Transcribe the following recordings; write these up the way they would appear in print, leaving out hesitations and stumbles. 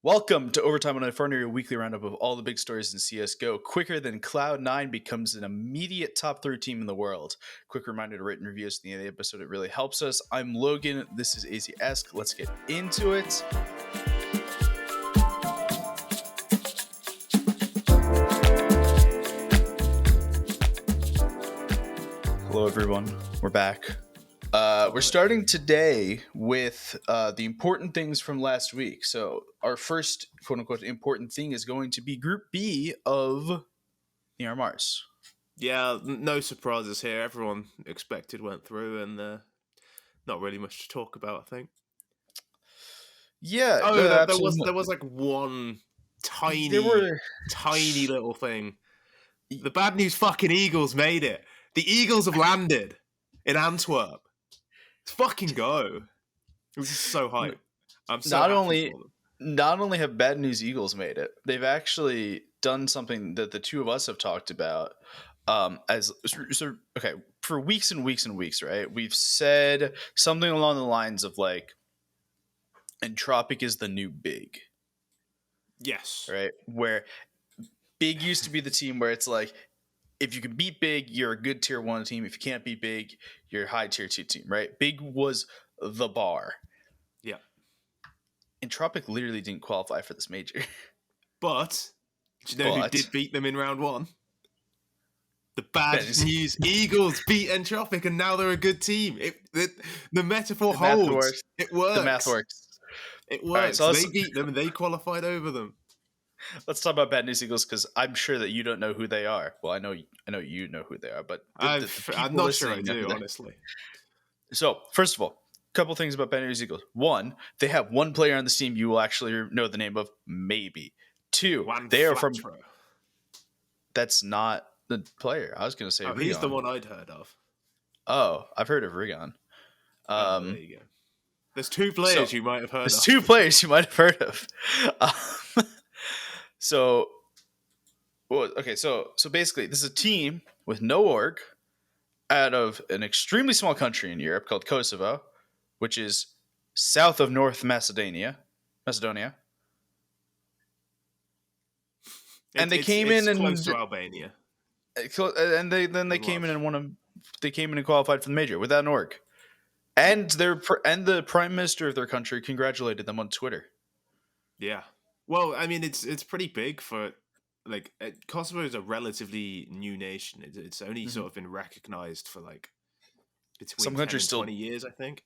Welcome to Overtime on Inferno, your weekly roundup of all the big stories in CSGO. Quicker than Cloud9 becomes an immediate top 3 team in the world. Quick reminder to rate and review us at the end of the episode. It really helps us. I'm Logan. This is Aizyesque. Let's get into it. Hello, everyone. We're back. We're starting today with the important things from last week. So our first quote-unquote important thing is going to be Group B of the RMRs. Yeah, no surprises here. Everyone expected went through, and not really much to talk about, I think. Yeah. Oh, there was like one tiny little thing. The bad news fucking Eagles made it. The Eagles have landed in Antwerp. Let's fucking go. This is so hype. I'm so happy for them. Not only have Bad News Eagles made it, they've actually done something that the two of us have talked about. For weeks and weeks and weeks, right? We've said something along the lines of like, Entropic is the new Big. Yes. Right? Where Big used to be the team where it's like, if you can beat Big, you're a good tier 1 team. If you can't beat Big, you're a high tier 2 team, right? Big was the bar. Yeah. Entropic literally didn't qualify for this major. But, do you know who did beat them in round 1? The Bad News Eagles beat Entropic, and now they're a good team. The metaphor holds. It works. The math works. It works. Right, so they beat them, and they qualified over them. Let's talk about Bad News Eagles, because I'm sure that you don't know who they are. Well, I know you know who they are, but I'm not sure I do, honestly. So, first of all, a couple things about Bad News Eagles. 1, they have one player on the team you will actually know the name of, maybe. 2, they are from... That's not the player. I was going to say Rigon. He's the one I'd heard of. Oh, I've heard of Rigon. There you go. There's 2 players you might have heard of. There's 2 players you might have heard of. So basically, this is a team with no org out of an extremely small country in Europe called Kosovo, which is south of North Macedonia. And they came in and close to Albania. And they came in and They came in and qualified for the major without an org. And the prime minister of their country congratulated them on Twitter. Yeah. Well, I mean, it's pretty big for, like, Kosovo is a relatively new nation. It's only sort of been recognized for, like, between some countries 10 and 20 years, I think.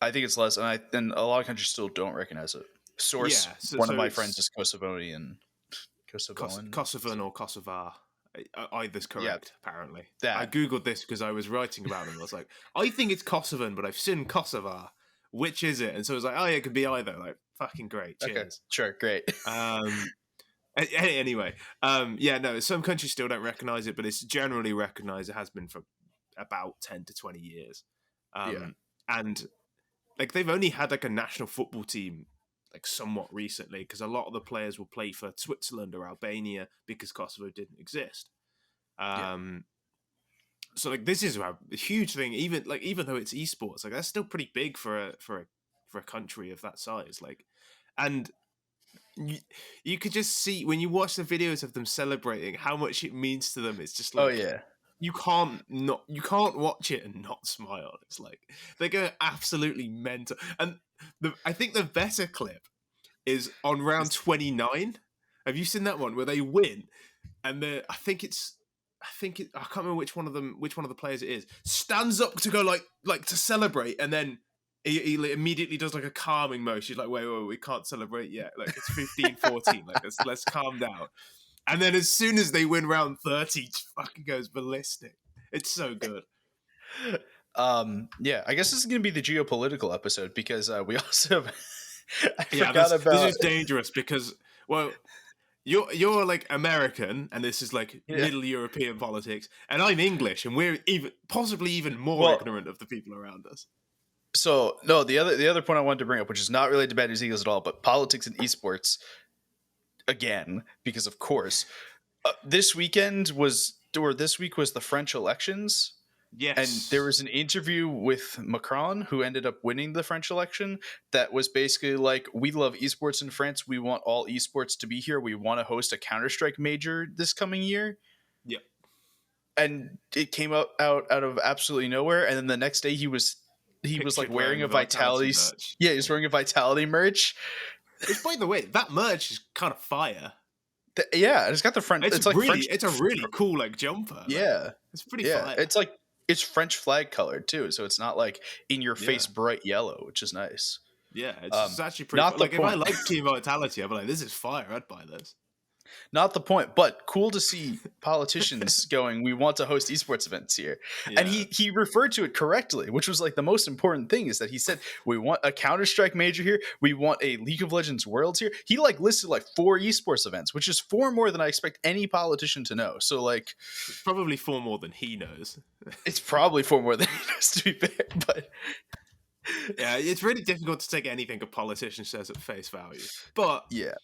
I think it's less, and a lot of countries still don't recognize it. One of my friends is Kosovan or Kosovar. Either's correct, apparently. I googled this because I was writing about them. I was like, I think it's Kosovan, but I've seen Kosovar. Which is it? And so it was like, oh yeah, it could be either. Like, fucking great. Cheers. Okay, sure, great. Anyway, some countries still don't recognize it, but it's generally recognized. It has been for about 10 to 20 years. And like they've only had like a national football team like somewhat recently, because a lot of the players will play for Switzerland or Albania because Kosovo didn't exist. So like this is a huge thing, even though it's esports, like that's still pretty big for a country of that size. Like, and you could just see when you watch the videos of them celebrating how much it means to them. It's just like, oh yeah, you can't watch it and not smile. It's like they go absolutely mental. And I think the better clip is on round 29. Have you seen that one where they win and I can't remember which one of the players it is, stands up to go like to celebrate, and then he immediately does like a calming motion. He's like, wait, we can't celebrate yet. Like it's 15-14. Like let's calm down. And then as soon as they win round 30, he just fucking goes ballistic. It's so good. Yeah, I guess this is going to be the geopolitical episode, because we also have... This is dangerous because, well, you're like American, and this is like Middle European politics, and I'm English, and we're possibly even more ignorant of the people around us. So no, the other point I wanted to bring up, which is not related to Bad News Eagles at all, but politics and esports again, because of course this week was the French elections. And there Yes. was an interview with Macron, who ended up winning the French election, that was basically like, we love esports in France. We want all esports to be here. We want to host a Counter-Strike major this coming year. Yep. And it came out of absolutely nowhere. And then the next day he was like Pictured wearing a Vitality Vitality. merch. Yeah, he was wearing a Vitality merch. Which, by the way, that merch is kind of fire. Yeah, it's got the French. It's like French. It's a really cool like jumper. Yeah, Like, it's pretty yeah. fire. It's French flag colored too, so it's not like in your face bright yellow, which is nice. Yeah, it's actually pretty. Not the Like if I point. like Team Vitality, I'd be like, this is fire. I'd buy this. Not the point, but cool to see politicians going, we want to host esports events here. Yeah. And he referred to it correctly, which was like the most important thing, is that he said, we want a Counter-Strike major here. We want a League of Legends Worlds here. He like listed like 4 esports events, which is 4 more than I expect any politician to know. So like, it's probably 4 more than he knows. It's probably 4 more than he knows, to be fair. But yeah, it's really difficult to take anything a politician says at face value. But yeah.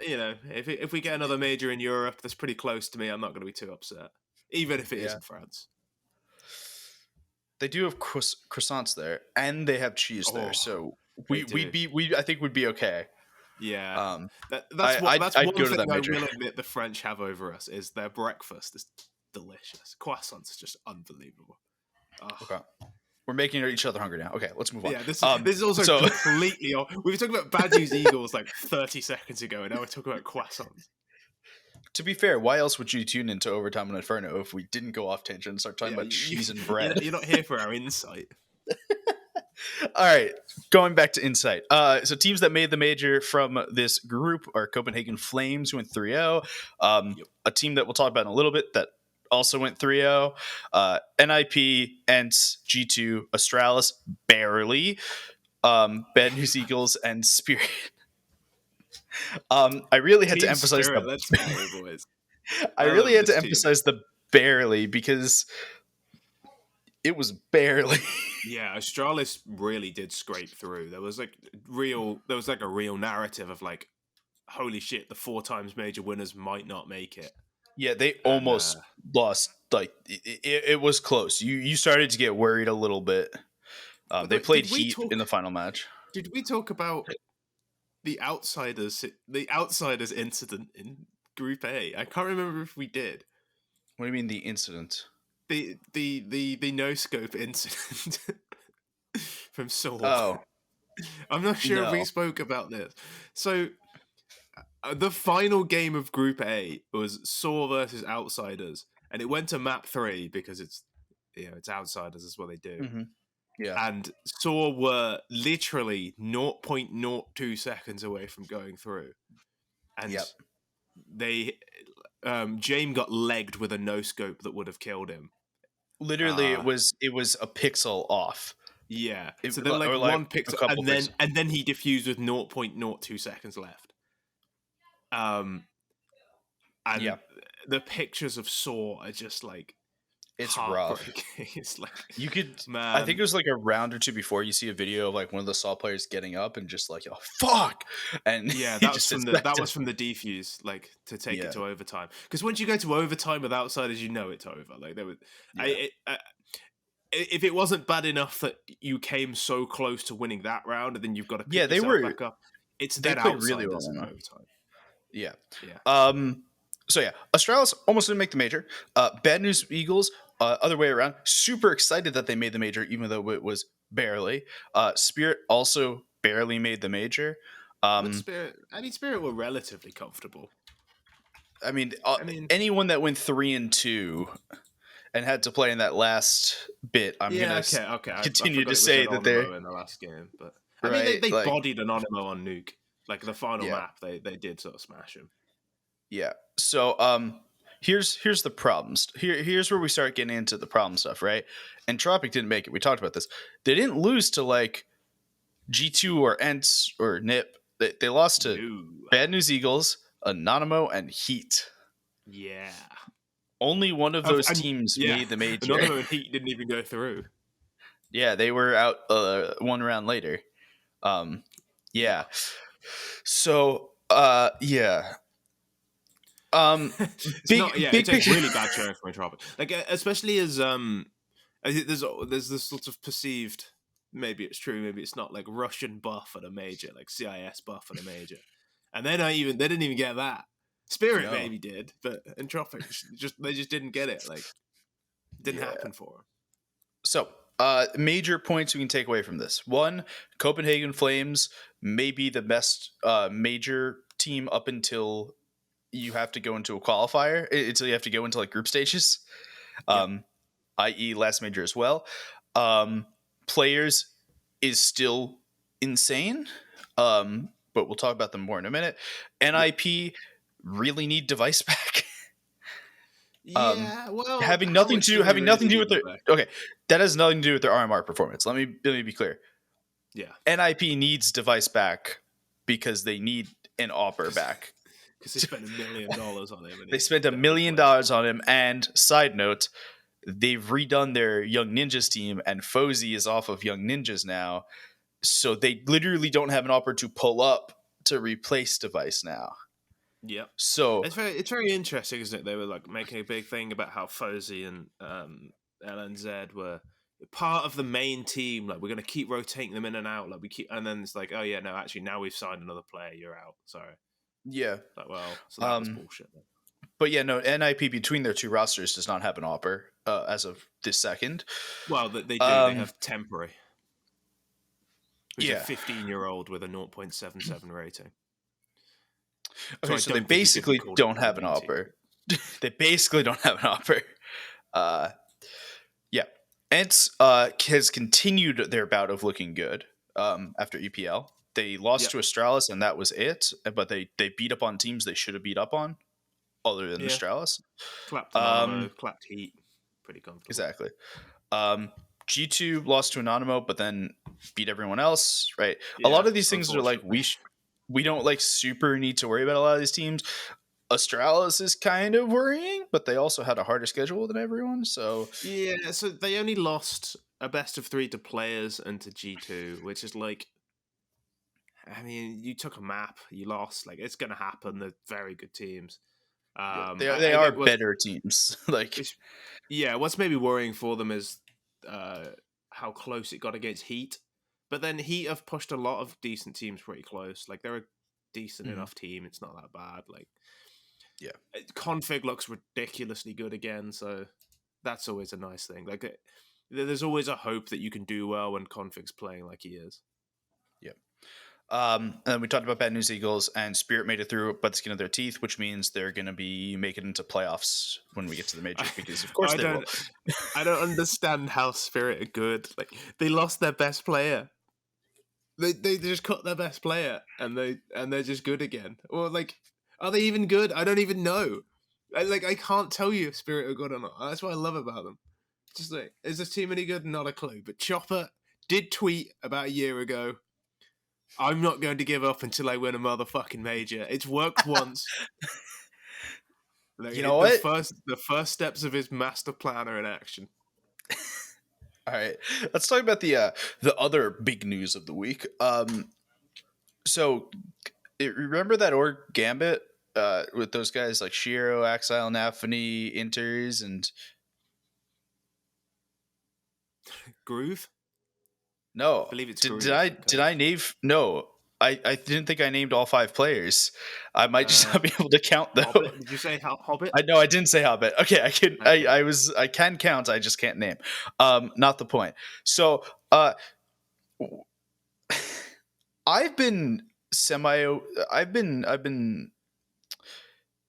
You know, if we get another major in Europe that's pretty close to me, I'm not going to be too upset, even if it is in France. They do have croissants there, and they have cheese there, so I think we'd be okay. Yeah, that's one thing I will admit the French have over us is their breakfast is delicious. Croissants are just unbelievable. Okay. We're making each other hungry now. Okay, let's move on. Yeah, this is also completely off. We were talking about Bad News Eagles like 30 seconds ago, and now we're talking about croissants. To be fair, why else would you tune into Overtime on Inferno if we didn't go off tangent and start talking about cheese and bread? You're not here for our insight. All right, going back to insight. So teams that made the major from this group are Copenhagen Flames, who went 3-0. A team that we'll talk about in a little bit that also went 3-0. NIP, ENCE, G2, Astralis, barely. Bad News Eagles, and Spirit. I really had to emphasize emphasize the barely, because it was barely. Yeah, Astralis really did scrape through. There was like a real narrative of like, holy shit, the 4 times major winners might not make it. Yeah, they almost lost. Like it was close. You started to get worried a little bit. They played Heat in the final match. Did we talk about the outsiders incident in Group A? I can't remember if we did. What do you mean the incident? The no scope incident from Saw. Oh, I'm not sure if we spoke about this. So the final game of Group A was Saw versus Outsiders, and it went to map 3 because it's Outsiders is what they do. Mm-hmm. Yeah, and Saw were literally 0.02 seconds away from going through, and they James got legged with a no scope that would have killed him. Literally, it was a pixel off. Yeah, so then like one pixel, and then he defused with 0.02 seconds left. And the pictures of Saw are just like, it's rough. It's like, you could, man. I think it was like a round or two before you see a video of like one of the Saw players getting up and just like, oh fuck, and yeah, that was from the defuse, like to take it to overtime. Because once you go to overtime with Outsiders, you know it's over. Like there was, if it wasn't bad enough that you came so close to winning that round, and then you've got to pick yourself back up. They played really well in overtime. Yeah. So yeah, Astralis almost didn't make the major. Bad News Eagles, other way around, super excited that they made the major, even though it was barely. Spirit also barely made the major. Spirit were relatively comfortable. I mean, anyone that went 3-2 and had to play in that last bit, I'm gonna continue to say that they're in the last game, but I mean they bodied Anonymous on Nuke. Like the final map, they did sort of smash him. Yeah. So here's the problems. Here's where we start getting into the problem stuff, right? Entropic didn't make it. We talked about this. They didn't lose to like G2 or ENCE or NIP. They lost to Bad News Eagles, Anonymous, and Heat. Yeah. Only one of those teams made the major. Anonymous and Heat didn't even go through. Yeah, they were out one round later. Yeah. So yeah. It's a really bad showing for Entropic. Like especially as I think there's this sort of perceived, maybe it's true, maybe it's not, like Russian buff at a major, like CIS buff at a major, and they didn't even get that. Spirit No. maybe did, but Entropic they just didn't get it. Like, didn't happen for them. So, major points we can take away from this. One, Copenhagen Flames may be the best major team up until you have to go into a qualifier, until you have to go into like group stages, i.e. last major as well. Players is still insane, but we'll talk about them more in a minute. NIP really need device back. Yeah, well, having nothing to do with their okay, that has nothing to do with their RMR performance. Let me be clear. Yeah, NIP needs device back because they need an Opper back. Because they spent $1 million on him. They spent $1 million on him. And side note, they've redone their Young Ninjas team, and Fozy is off of Young Ninjas now, so they literally don't have an Opper to pull up to replace device now. Yeah, so it's very interesting, isn't it? They were like making a big thing about how Fozy and LNZ were part of the main team. Like, we're going to keep rotating them in and out. Like, and then it's like, oh yeah, no, actually now we've signed another player. You're out. Sorry. Yeah. Like, well, so that was bullshit then. But yeah, no, NIP between their two rosters does not have an Opper as of this second. Well, they do. They have Temporary. Who's a 15-year-old with a 0.77 rating. Okay, so they basically don't have an Opper. They basically don't have an Opper. Yeah. Ents has continued their bout of looking good after EPL. They lost to Astralis, and that was it. But they beat up on teams they should have beat up on, other than Astralis. Clapped Anonymous, clapped Heat. Pretty comfortable. Exactly. G2 lost to Anonymous, but then beat everyone else, right? Yeah, a lot of these things are like, we don't like super need to worry about a lot of these teams. Astralis is kind of worrying, but they also had a harder schedule than everyone. So yeah, so they only lost a best of 3 to Players and to G2, which is like, I mean, you took a map, you lost. Like, it's going to happen. They're very good teams. They are better teams. Like, what's maybe worrying for them is how close it got against Heat. But then Heat have pushed a lot of decent teams pretty close. Like, they're a decent enough team. It's not that bad. Like, Config looks ridiculously good again, so that's always a nice thing. Like, there's always a hope that you can do well when Config's playing like he is. Yeah. And we talked about Bad News Eagles, and Spirit made it through by the skin of their teeth, which means they're going to be making it into playoffs when we get to the major, because of course they will. I don't understand how Spirit are good. Like, they lost their best player. They just cut their best player, and they're just good again. Or, like, are they even good? I don't even know. I can't tell you if Spirit are good or not. That's what I love about them. Just like, is this team any good? Not a clue. But Chopper did tweet about a year ago, I'm not going to give up until I win a motherfucking major. It's worked once. Like, you know what? The first steps of his master plan are in action. All right, let's talk about the other big news of the week. So remember that org Gambit with those guys like Shiro, Axile, Nafany, Inters, and Groove? No, I believe it's did I name? No, I didn't think I named all 5 players. I might just not be able to count though. Hobbit? Did you say Hobbit? I didn't say Hobbit. Okay, I can. Okay. I can count. I just can't name. Not the point. So, I've been.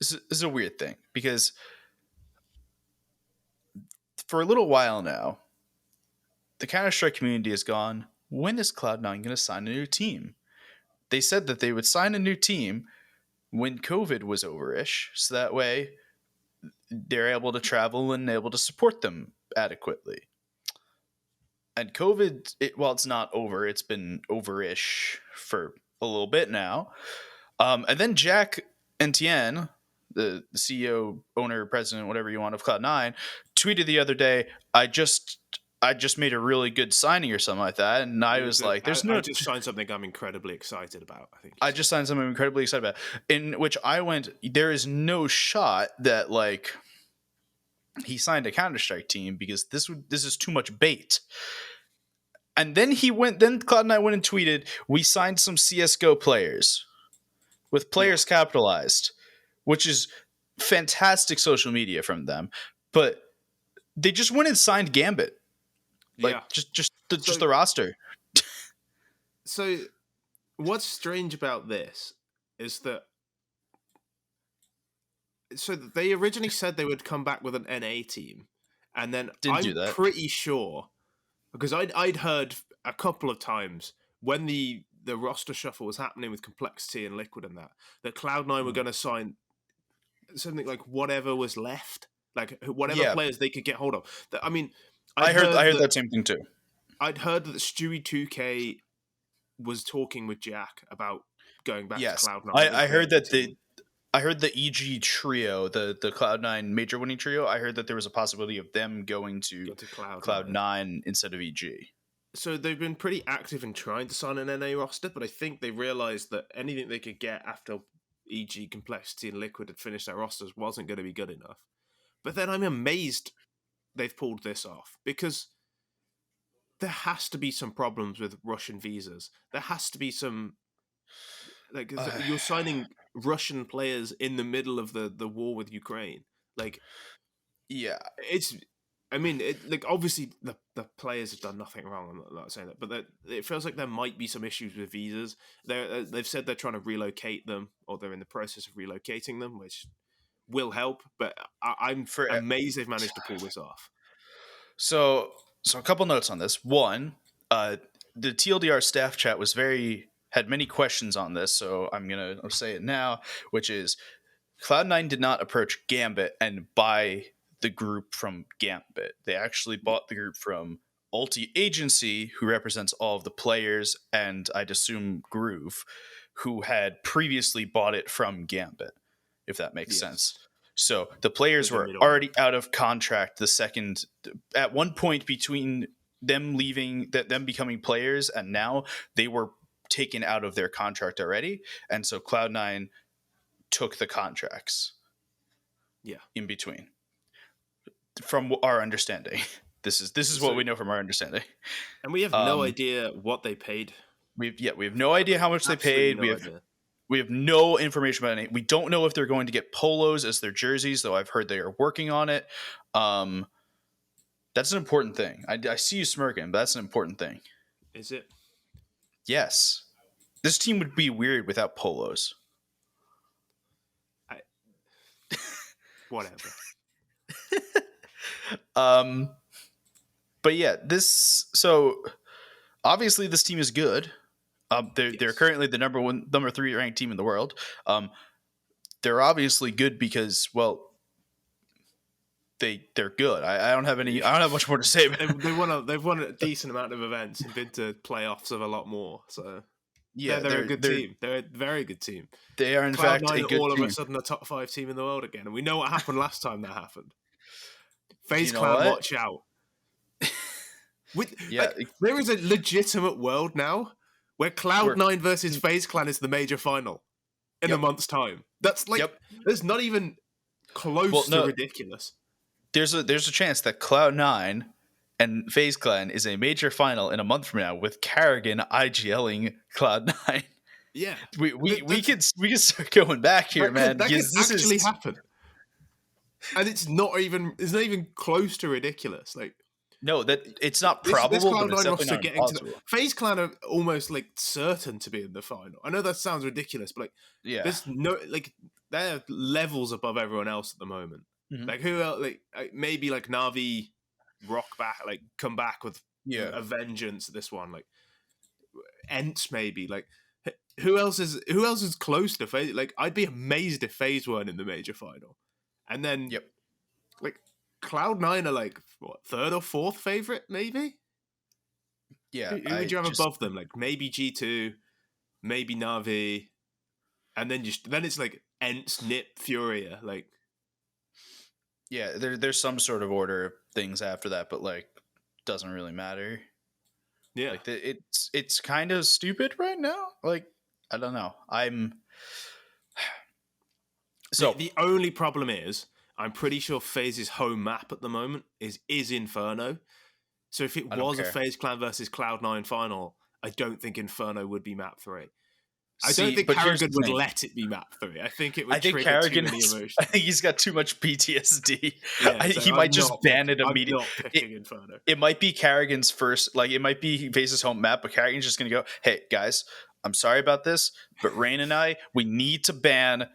This is a weird thing, because for a little while now, the Counter-Strike community has gone, when is Cloud9 going to sign a new team? They said that they would sign a new team when COVID was over-ish, so that way they're able to travel and able to support them adequately. And COVID, while it's not over, it's been over-ish for a little bit now. And then Jack Etienne, the CEO, owner, president, whatever you want of Cloud9, tweeted the other day, I just made a really good signing or something like that. And I was like, I just signed something I'm incredibly excited about, I think. I just signed something I'm incredibly excited about. In which I went, there is no shot that, like, he signed a Counter-Strike team because this is too much bait. And then Cloud9 went and tweeted, "We signed some CS:GO players with players capitalized," which is fantastic social media from them. But they just went and signed Gambit, like just the roster. So what's strange about this is that they originally said they would come back with an NA team, and then I'm pretty sure, because I'd heard a couple of times when the roster shuffle was happening with Complexity and Liquid and that Cloud9 were going to sign something like whatever was left, like whatever players they could get hold of. I mean, I heard that same thing too. I'd heard that Stewie 2K was talking with Jack about going back to Cloud9. I heard that I heard the EG trio, the Cloud9 major winning trio. I heard that there was a possibility of them going to Cloud9 instead of EG. So they've been pretty active in trying to sign an NA roster, but I think they realized that anything they could get after EG, Complexity, and Liquid had finished their rosters wasn't going to be good enough. But then I'm amazed they've pulled this off, because there has to be some problems with Russian visas. There has to be some... Like, you're signing Russian players in the middle of the war with Ukraine. Like, yeah, it's... I mean, obviously the players have done nothing wrong. I'm not saying that, but it feels like there might be some issues with visas. They've said they're trying to relocate them, or they're in the process of relocating them, which will help. But I'm amazed they've managed to pull this off. So a couple notes on this. One, the TLDR staff chat had many questions on this, so I'll say it now, which is Cloud9 did not approach Gambit and buy the group from Gambit. They actually bought the group from Ulti Agency, who represents all of the players, and I'd assume Groove, who had previously bought it from Gambit, if that makes sense. So the players were already out of contract at one point between them leaving, them becoming players, and now they were taken out of their contract already. And so Cloud9 took the contracts in between. From our understanding, this is what we know from our understanding, and we have no idea what they paid. We have no idea how much they paid. We have no information about it. We don't know if they're going to get polos as their jerseys, though I've heard they are working on it. That's an important thing. I see you smirking, but that's an important thing. Is it? Yes. This team would be weird without polos. Whatever. But yeah, so obviously this team is good. They're currently the number 3 ranked team in the world. They're obviously good because, well, they're good. I don't have much more to say. They've won a decent amount of events and been to playoffs of a lot more. So yeah, they're a good team. They're a very good team. They are in fact a good team. All of a sudden a top 5 team in the world again, and we know what happened last time that happened. FaZe Clan, watch out. There is a legitimate world now where Cloud9 versus FaZe Clan is the major final in a month's time. That's there's not even close to ridiculous. There's a chance that Cloud9 and FaZe Clan is a major final in a month from now with Karrigan IGLing Cloud9. Yeah, we can start going back here, man. That could actually happen. And it's not even close to ridiculous. Like, no, that it's not probable. But it's definitely not impossible. FaZe Clan are almost like certain to be in the final. I know that sounds ridiculous, but there's no they're levels above everyone else at the moment. Mm-hmm. Like, who else? Like maybe like Na'Vi come back with a vengeance. This one, like Ents maybe. Like, who else is close to FaZe? Like, I'd be amazed if FaZe weren't in the major final. And then, like, Cloud9 are like what, 3rd or 4th favorite, maybe. Yeah, who would you have above them? Like maybe G2, maybe Na'Vi, and then it's like Ents, Nip, Furia. Like, yeah, there's some sort of order of things after that, but like, doesn't really matter. Yeah, like it's kind of stupid right now. Like, I don't know. So the only problem is, I'm pretty sure FaZe's home map at the moment is Inferno. So if it I don't was a care. FaZe Clan versus Cloud9 final, I don't think Inferno would be map 3. I don't See, think but here's the Carrigan would thing. let it be map 3. I think it I would think trigger too Carrigan. many I emotions. think he's got too much PTSD. Yeah, so He might just ban it I'm immediately. not picking Inferno. It might be Carrigan's first. Like it might be FaZe's home map, but Carrigan's just gonna go, "Hey guys, I'm sorry about this, but Rain and we need to ban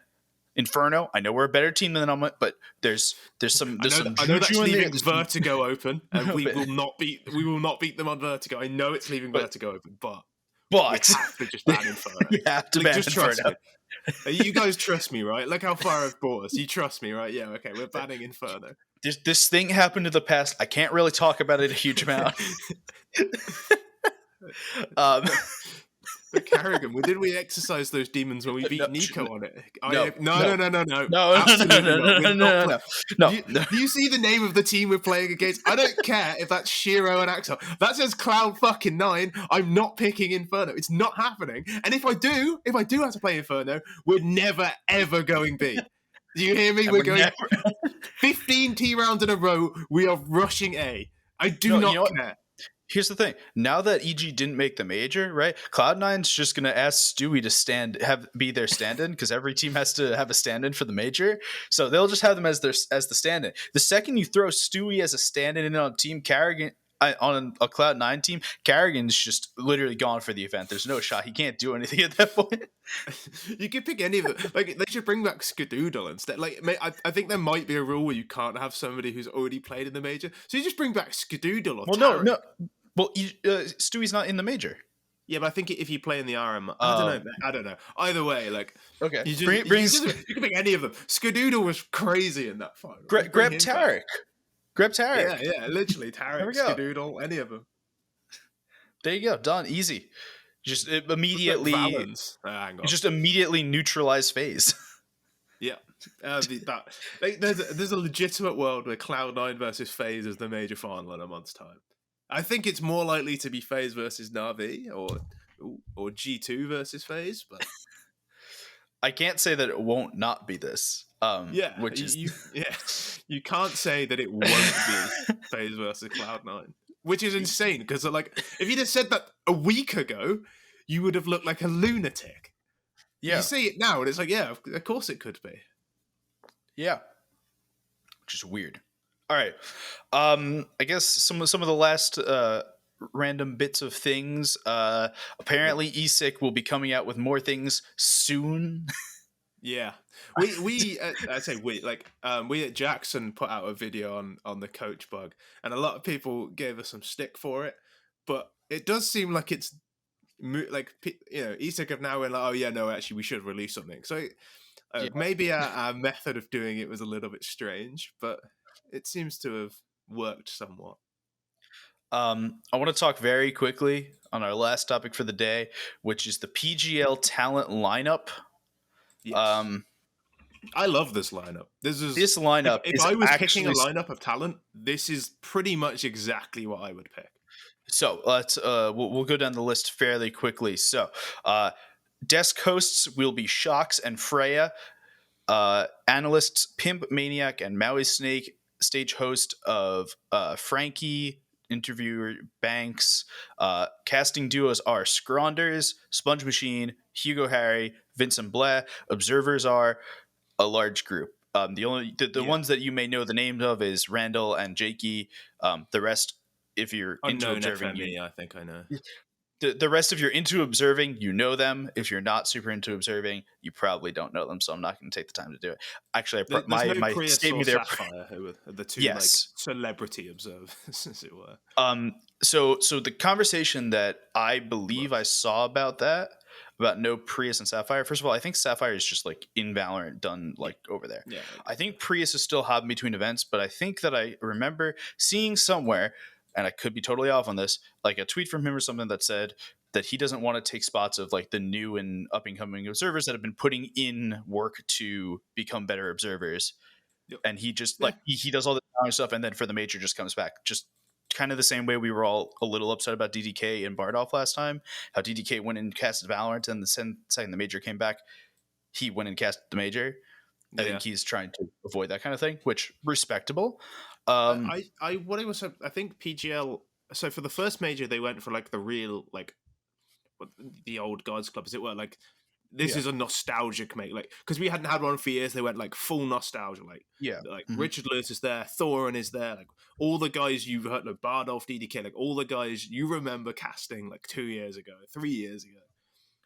Inferno. I know we're a better team than them, but there's some I know juju that's in there. leaving Vertigo open, and we But- will not beat them on Vertigo. I know it's leaving But- Vertigo open, but we But have to just ban Inferno. we have to Like, ban just trust Inferno. me. You guys trust me, right? Look how far I've brought us. You trust me, right? Yeah, okay, we're banning Inferno. This thing happened in the past. I can't really talk about it a huge amount. But Carrigan, did we exercise those demons when we beat Nico on it? No. Absolutely not. No. Do you see the name of the team we're playing against? I don't care if that's Shiro and Axel. That says Cloud9. I'm not picking Inferno. It's not happening. And if I do have to play Inferno, we're never ever going B. Do you hear me? We're going 15 T rounds in a row. We are rushing A. I do not care. Here's the thing. Now that EG didn't make the major, right? Cloud9's just gonna ask Stewie to be their stand-in because every team has to have a stand-in for the major. So they'll just have them as the stand-in. The second you throw Stewie as a stand-in on Team Carrigan on a Cloud9 team, Carrigan's just literally gone for the event. There's no shot. He can't do anything at that point. You could pick any of them. Like they should bring back Skadoodle instead. Like I think there might be a rule where you can't have somebody who's already played in the major. So you just bring back Skadoodle or Tarek. No. Well, Stewie's not in the major. Yeah, but I think if you play in the RMR, I don't know. Either way, like okay, you can pick any of them. Skadoodle was crazy in that final. Grab Tarek. Grab Tarek. Yeah, literally Tarek, Skadoodle, any of them. There you go, done, easy. Just immediately, just immediately neutralize FaZe. Yeah, there's a legitimate world where Cloud9 versus FaZe is the major final in a month's time. I think it's more likely to be FaZe versus Na'Vi or G2 versus FaZe, but I can't say that it won't not be this. You can't say that it won't be FaZe versus Cloud9, which is insane because like if you'd have said that a week ago, you would have looked like a lunatic. Yeah, you see it now, and it's like, yeah, of course it could be. Yeah, which is weird. All right. I guess some of the last random bits of things. Apparently, Aizyesque will be coming out with more things soon. Yeah, we at Jackson put out a video on the coach bug, and a lot of people gave us some stick for it, but it does seem like it's like Aizyesque have now been like, oh yeah, no, actually we should release something. So maybe our method of doing it was a little bit strange, but it seems to have worked somewhat. I want to talk very quickly on our last topic for the day, which is the PGL Talent Lineup. Yes. I love this lineup. This lineup. If I was picking a lineup of talent, this is pretty much exactly what I would pick. So let's we'll go down the list fairly quickly. So desk hosts will be Shocks and Freya. Analysts Pimp, Maniac, and Maui Snake. Stage host of Frankie, interviewer Banks. Casting duos are Scronders, Sponge Machine, Hugo Harry, Vincent Blair. Observers are a large group. The ones that you may know the names of is Randall and Jakey. The rest, if you're into observing, I think I know. The rest, if you're into observing, you know them. If you're not super into observing, you probably don't know them. So I'm not going to take the time to do it. Actually, my stayed me there. Sapphire, who were the two like celebrity observers, as it were. So the conversation that I believe I saw about no Prius and Sapphire. First of all, I think Sapphire is just like in Valorant done like over there. Yeah. I think Prius is still hopping between events, but I think that I remember seeing somewhere, and I could be totally off on this, like a tweet from him or something that said that he doesn't want to take spots of like the new and up and coming observers that have been putting in work to become better observers. Yep. And he just he does all the stuff, and then for the major just comes back. Just kind of the same way we were all a little upset about DDK and Bardolph last time, how DDK went and casted Valorant, and the second the major came back, he went and cast the major. I Yeah. think he's trying to avoid that kind of thing, which respectable. What I was, I think PGL. So for the first major, they went for like the real, like the old guys club, as it were. Like this Yeah. is a nostalgic mate, like because we hadn't had one for years. They went like full nostalgia, Yeah. like Mhm. Richard Lewis is there, Thorin is there, like all the guys you've heard, like Bardolph, DDK, like all the guys you remember casting like 2 years ago, 3 years ago,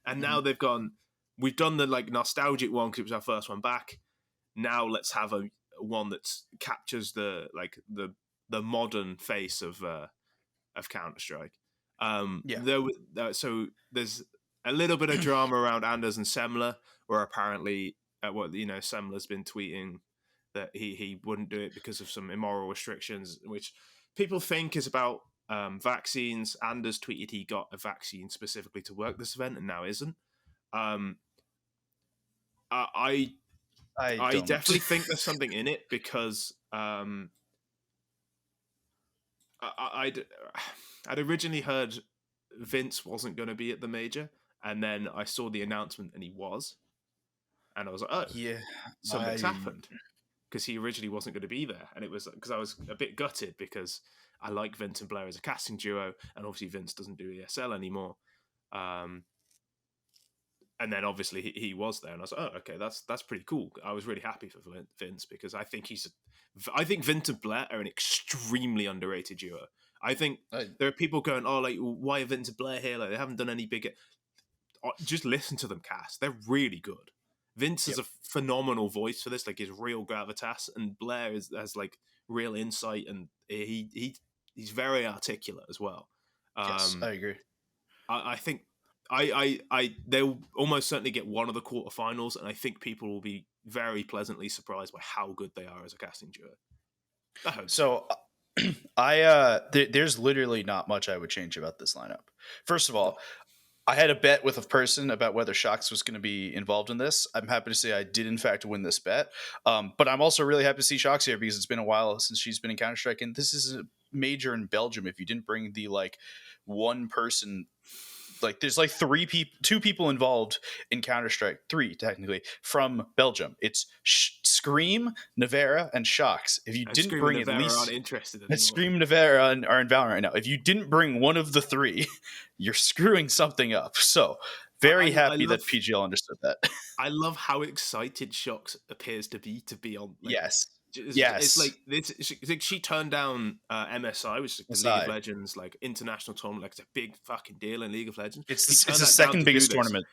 and now they've gone. We've done the like nostalgic one because it was our first one back. Now let's have a one that captures the like the modern face of Counter Strike. Yeah. So there's a little bit of drama around Anders and Semler, where apparently, Semler's been tweeting that he wouldn't do it because of some immoral restrictions, which people think is about vaccines. Anders tweeted he got a vaccine specifically to work this event and now isn't. Um, I I I don't. definitely think there's something in it because I'd originally heard Vince wasn't going to be at the major, and then I saw the announcement and he was, and I was like, oh, Yeah. something's happened because he originally wasn't going to be there, and it was because I was a bit gutted because I like Vince and Blair as a casting duo, and obviously Vince doesn't do ESL anymore. And then obviously he was there, and I was like, oh, okay, that's pretty cool. I was really happy for Vince because I think I think Vince and Blair are an extremely underrated duo. I think there are people going, oh, like, why are Vince and Blair here? Like, they haven't done any bigger. Just listen to them cast. They're really good. Vince has a phenomenal voice for this, like his real gravitas, and Blair has like real insight, and he's very articulate as well. Yes, I agree. I think they'll almost certainly get one of the quarterfinals, and I think people will be very pleasantly surprised by how good they are as a casting duo. I hope so. There's literally not much I would change about this lineup. First of all, I had a bet with a person about whether Shox was going to be involved in this. I'm happy to say I did in fact win this bet. But I'm also really happy to see Shox here because it's been a while since she's been in Counter-Strike, and this is a major in Belgium. If you didn't bring the like one person, like there's like two people involved in Counter-Strike, three technically from Belgium. It's Scream, Nevera, and Shox. If you didn't bring at least aren't interested anymore. Scream, Nevera are in Valorant right now. If you didn't bring one of the three, you're screwing something up. So very happy that PGL understood that. I love how excited Shox appears to be on. Like, yes. It's like she turned down MSI, which is like the League of Legends like international tournament. Like it's a big fucking deal in League of Legends. It's the second biggest tournament.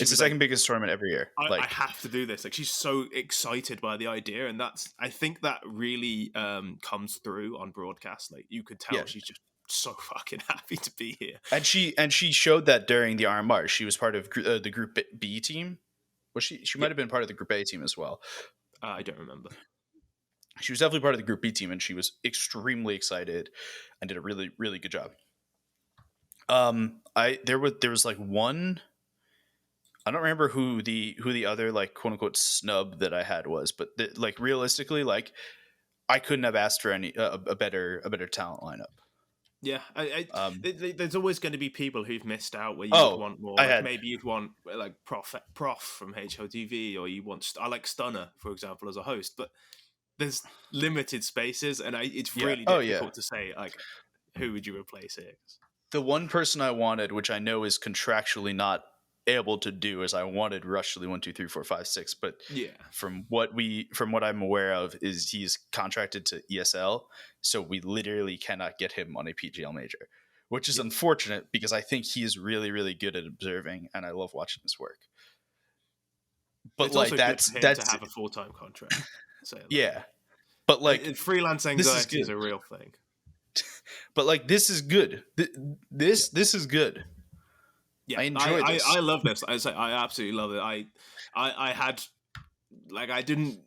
It's the second biggest tournament every year. I have to do this. Like she's so excited by the idea, and I think that really comes through on broadcast. Like you could tell she's just so fucking happy to be here. And she showed that during the RMR. She was part of the Group B team. Well, she might have been part of the Group A team as well. I don't remember. She was definitely part of the Group B team, and she was extremely excited and did a really, really good job. There was like one. I don't remember who the other like quote unquote snub that I had was, but like realistically, like I couldn't have asked for a better talent lineup. Yeah, there's always going to be people who've missed out where you would want more. Like maybe you'd want like Prof from HOTV, or you want I like Stunner, for example, as a host, but there's limited spaces, and it's really difficult to say like who would you replace here. The one person I wanted, which I know is contractually not able to do, is I wanted Rushly 1, 2, 3, 4, 5, 6, but from what I'm aware of is he's contracted to ESL, so we literally cannot get him on a PGL major, which is unfortunate because I think he is really, really good at observing, and I love watching his work. But it's like also that's good for him to have a full-time contract. So, but like freelance anxiety is a real thing. But like this is good. This is good. Yeah, I enjoy this. I love this. I absolutely love it. I had like I didn't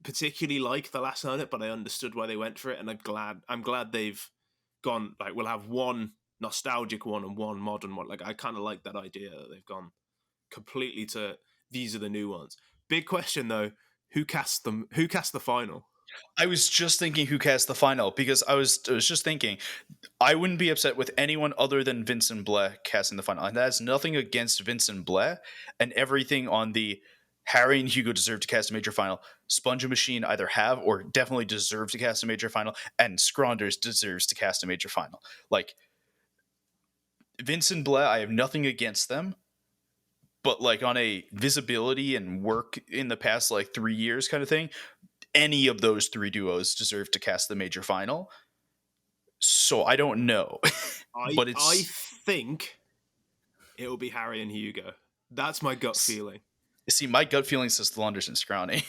particularly like the last lineup, but I understood why they went for it, and I'm glad they've gone like we'll have one nostalgic one and one modern one. Like I kind of like that idea that they've gone completely to these are the new ones. Big question though, who cast them? Who cast the final? I was just thinking who cast the final because I was just thinking I wouldn't be upset with anyone other than Vincent Blais casting the final. And that's nothing against Vincent Blais and everything on the Harry and Hugo deserve to cast a major final. Sponge and Machine either have or definitely deserve to cast a major final, and Scronders deserves to cast a major final. Like, Vince and Bleh, I have nothing against them, but like on a visibility and work in the past like 3 years kind of thing, any of those three duos deserve to cast the major final. So I don't know. But I think it will be Harry and Hugo. That's my gut feeling. See, my gut feeling says Thunders and Scrawny.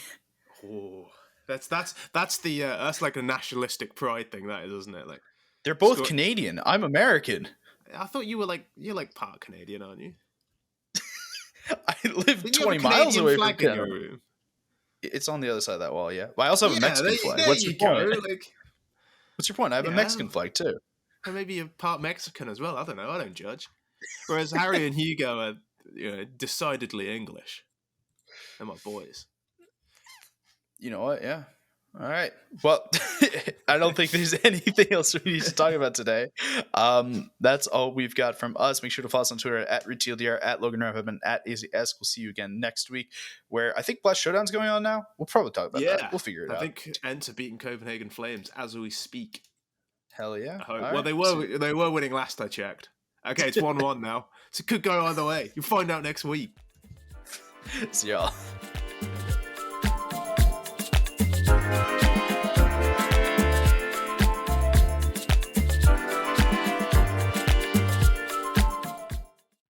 Oh, that's like a nationalistic pride thing, that is, isn't it? Like, they're both Canadian. I'm American. I thought you're like part Canadian, aren't you? I live 20 miles away from Canada. In your room. It's on the other side of that wall, yeah. But I also have a Mexican flag. What's your point? What's your point? I have a Mexican flag too. Or maybe you're part Mexican as well. I don't know. I don't judge. Whereas Harry and Hugo are decidedly English. They're my boys. You know what? Yeah. All right. Well, I don't think there's anything else we need to talk about today. That's all we've got from us. Make sure to follow us on Twitter at RetealDR, at Logan Ramhap, and at Aizyesque. We'll see you again next week, where I think Blast Showdown's going on now. We'll probably talk about that. We'll figure it out. I think Ents are beating Copenhagen Flames as we speak. Hell yeah. Well, they were winning last I checked. Okay, it's 1-1 now. So it could go either way. You'll find out next week. See y'all.